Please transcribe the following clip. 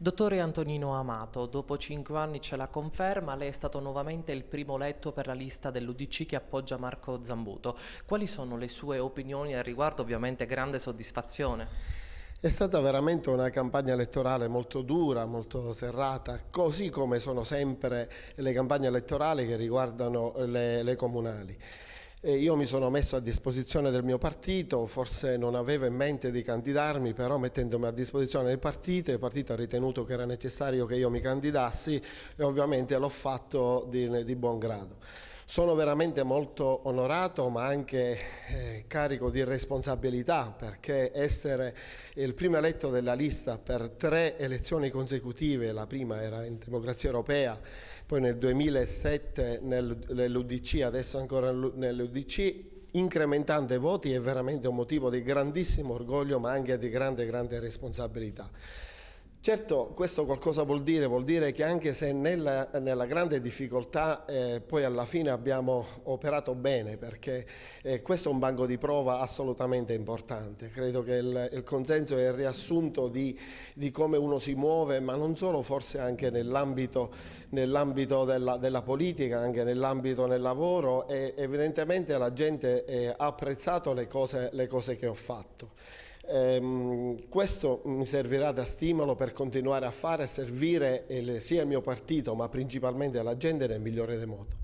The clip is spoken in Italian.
Dottore Antonino Amato, dopo 5 anni c'è la conferma, lei è stato nuovamente il primo eletto per la lista dell'UDC che appoggia Marco Zambuto. Quali sono le sue opinioni al riguardo? Ovviamente grande soddisfazione. È stata veramente una campagna elettorale molto dura, molto serrata, così come sono sempre le campagne elettorali che riguardano le comunali. Io mi sono messo a disposizione del mio partito, forse non avevo in mente di candidarmi, però mettendomi a disposizione del partito, il partito ha ritenuto che era necessario che io mi candidassi e ovviamente l'ho fatto di buon grado. Sono veramente molto onorato ma anche carico di responsabilità, perché essere il primo eletto della lista per 3 elezioni consecutive, la prima era in Democrazia Europea, poi nel 2007 nell'UDC, adesso ancora nell'UDC, incrementando i voti è veramente un motivo di grandissimo orgoglio ma anche di grande responsabilità. Certo, questo qualcosa vuol dire che anche se nella grande difficoltà poi alla fine abbiamo operato bene, perché questo è un banco di prova assolutamente importante. Credo che il consenso è il riassunto di come uno si muove, ma non solo, forse anche nell'ambito della politica, anche nell'ambito del lavoro, e evidentemente la gente ha apprezzato le cose che ho fatto. Questo mi servirà da stimolo per continuare a fare e servire sia il mio partito ma principalmente la gente nel migliore dei modi.